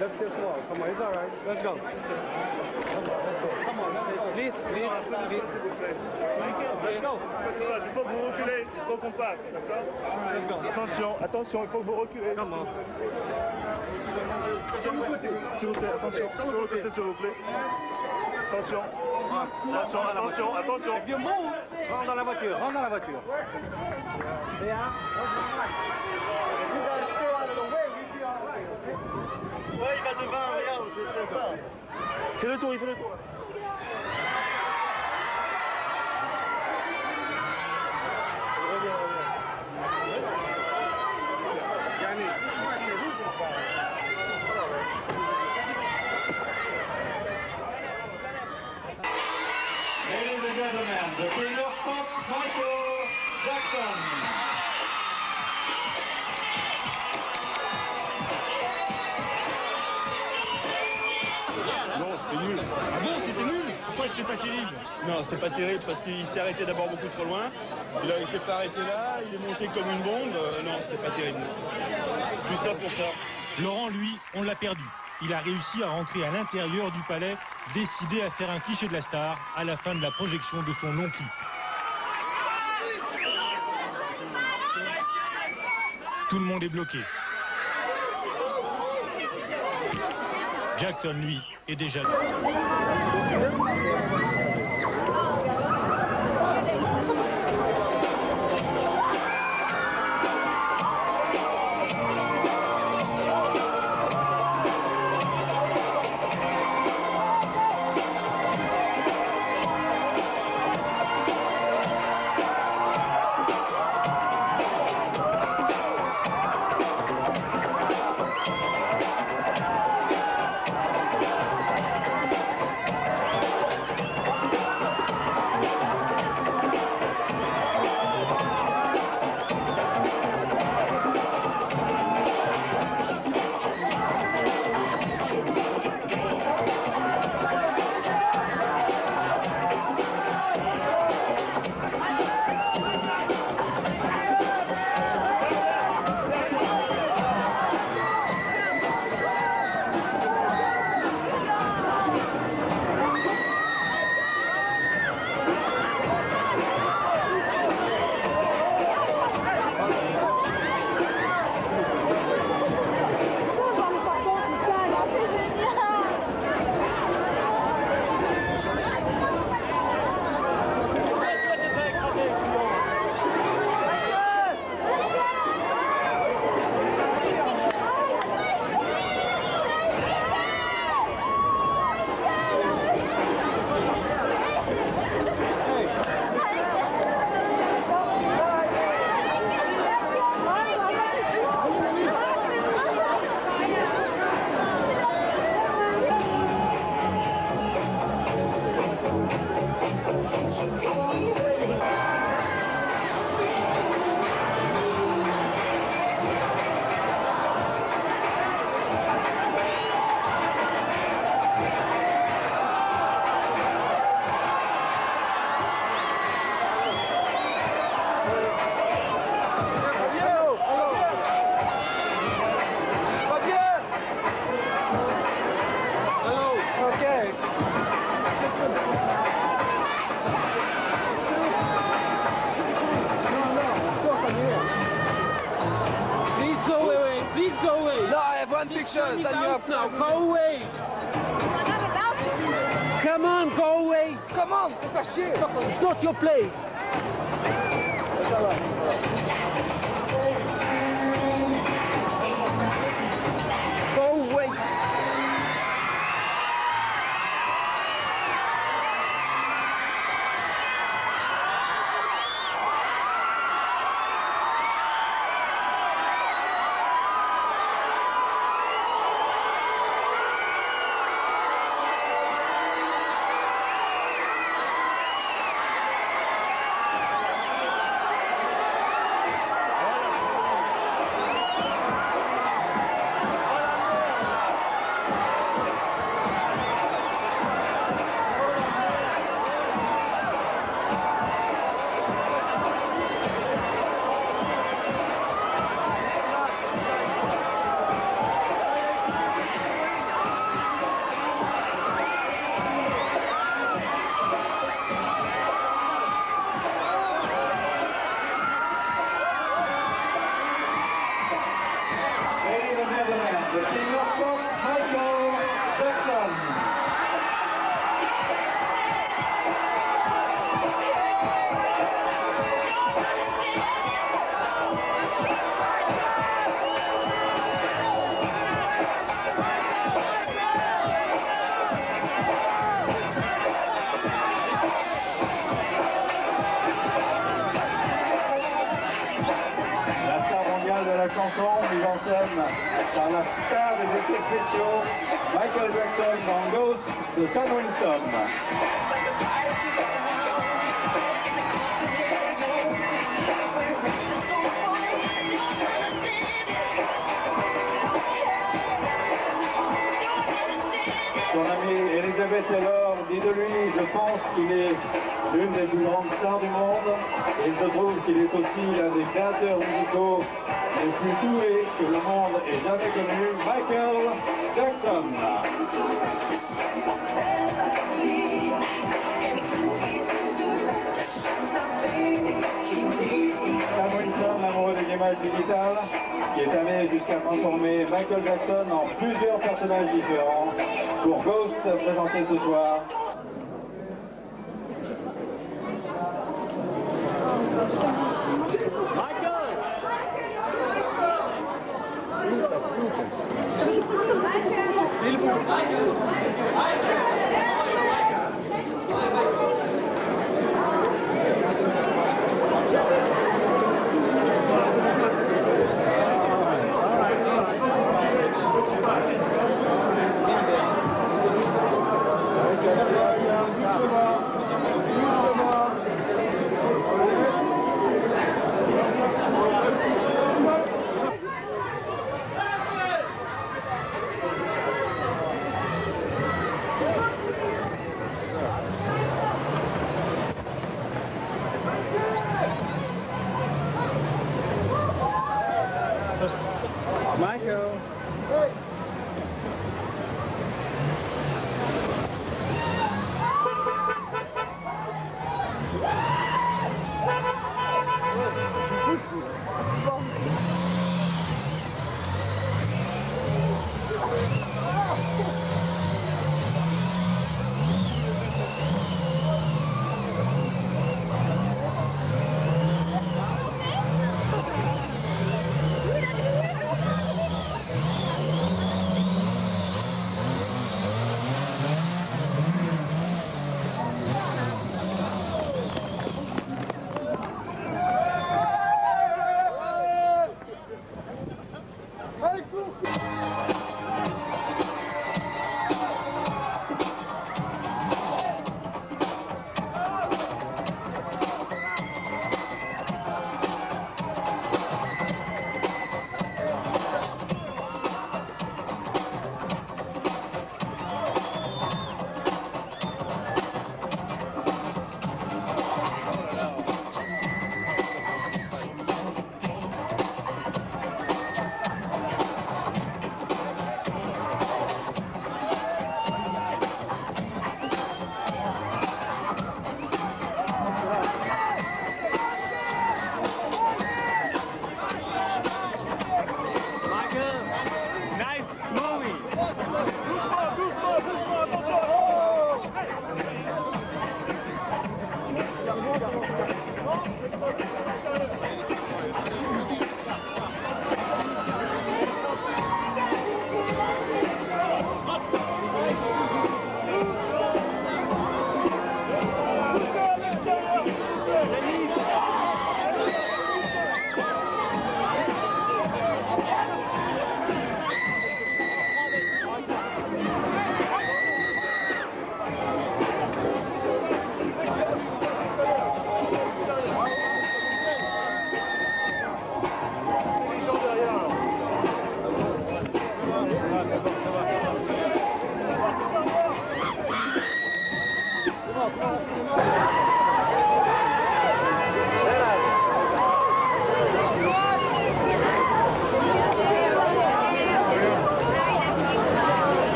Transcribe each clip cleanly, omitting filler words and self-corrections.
Let's get small. Come on, it's all right. Let's go. Come on, let's go. Come on, please. Let's go. Il faut que vous reculez, il faut qu'on passe, d'accord? Let's go. Attention, il faut que vous reculez. Come on. S'il vous plaît, attention. Sur le côté, s'il vous plaît. Attention. Attention. You move. Rentre dans la voiture. Ouais, il va devant, regarde, c'est sympa. Fais le tour, il fait le tour. Ladies and gentlemen, the King of Pop, Michael Jackson. Non, c'était nul. Ah bon, c'était nul? Pourquoi c'était pas terrible? Non, c'était pas terrible parce qu'il s'est arrêté d'abord beaucoup trop loin. Là, il s'est pas arrêté là, il est monté comme une bombe. Non, c'était pas terrible. Tout ça pour ça. Laurent, lui, on l'a perdu. Il a réussi à rentrer à l'intérieur du palais, décidé à faire un cliché de la star à la fin de la projection de son non-clip. Tout le monde est bloqué. Jackson, lui, est déjà là. Stand up now, go away! Come on, go away! Come on, it's not your place! Go away! gentlemen, the king of pop, Michael Jackson. La star mondiale de la chanson, mise en scène par la star des effets spéciaux, Michael Jackson dans Ghost de Stan Winston. Son amie Elizabeth Taylor dit de lui, je pense qu'il est l'une des plus grandes stars du monde. Et il se trouve qu'il est aussi l'un des créateurs musicaux les plus doués que le monde ait jamais connu, Michael Jackson. Stan Winston, l'amoureux des images digitales, qui est allé jusqu'à transformer Michael Jackson en plusieurs personnages différents pour Ghost présenté ce soir. Michael.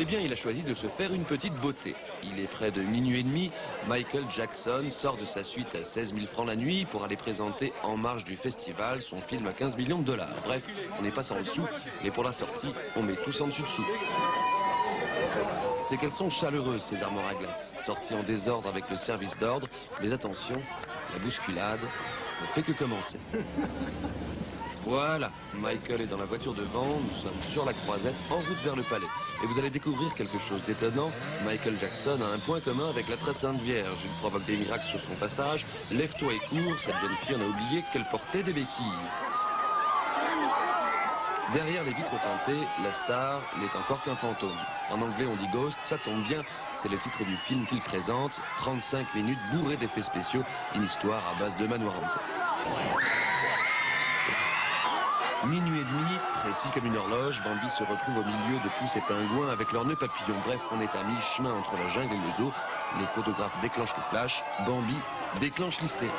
Eh bien, il a choisi de se faire une petite beauté. Il est près de minuit et demi. Michael Jackson sort de sa suite à 16 000 francs la nuit pour aller présenter en marge du festival son film à 15 millions de dollars. Bref, on n'est pas sans le sou, mais pour la sortie, on met tous en dessus dessous. C'est qu'elles sont chaleureuses, ces armoires à glace, sorties en désordre avec le service d'ordre. Mais attention, la bousculade ne fait que commencer. Voilà, Michael est dans la voiture devant, nous sommes sur la croisette, en route vers le palais. Et vous allez découvrir quelque chose d'étonnant. Michael Jackson a un point commun avec la très sainte Vierge. Il provoque des miracles sur son passage. Lève-toi et cours, cette jeune fille en a oublié qu'elle portait des béquilles. Derrière les vitres teintées, la star n'est encore qu'un fantôme. En anglais on dit Ghost, ça tombe bien, c'est le titre du film qu'il présente. 35 minutes bourrées d'effets spéciaux, une histoire à base de manoir hanté. Minuit et demi, précis comme une horloge, Bambi se retrouve au milieu de tous ces pingouins avec leurs nœuds papillons. Bref, on est à mi-chemin entre la jungle et le zoo. Les photographes déclenchent le flash, Bambi déclenche l'hystérie.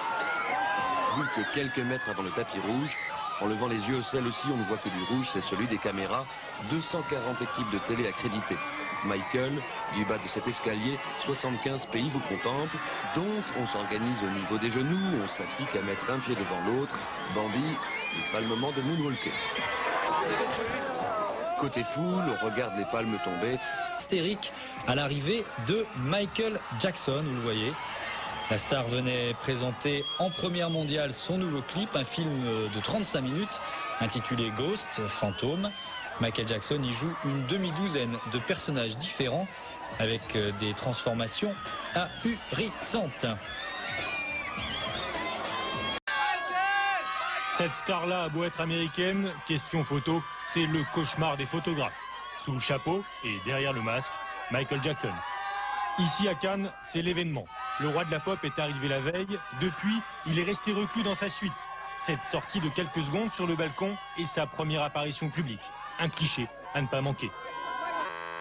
Plus que quelques mètres avant le tapis rouge, en levant les yeux au ciel aussi, on ne voit que du rouge, c'est celui des caméras. 240 équipes de télé accréditées. Michael, du bas de cet escalier, 75 pays vous contemplent. Donc, on s'organise au niveau des genoux, on s'applique à mettre un pied devant l'autre. Bambi, c'est pas le moment de moonwalker. Côté foule, on regarde les palmes tomber. Hystérique à l'arrivée de Michael Jackson, vous le voyez. La star venait présenter en première mondiale son nouveau clip, un film de 35 minutes intitulé Ghost, Fantôme. Michael Jackson y joue une demi-douzaine de personnages différents avec des transformations ahurissantes. Cette star-là a beau être américaine, question photo, c'est le cauchemar des photographes. Sous le chapeau et derrière le masque, Michael Jackson. Ici à Cannes, c'est l'événement. Le roi de la pop est arrivé la veille. Depuis, il est resté reclus dans sa suite. Cette sortie de quelques secondes sur le balcon est sa première apparition publique. Un cliché à ne pas manquer.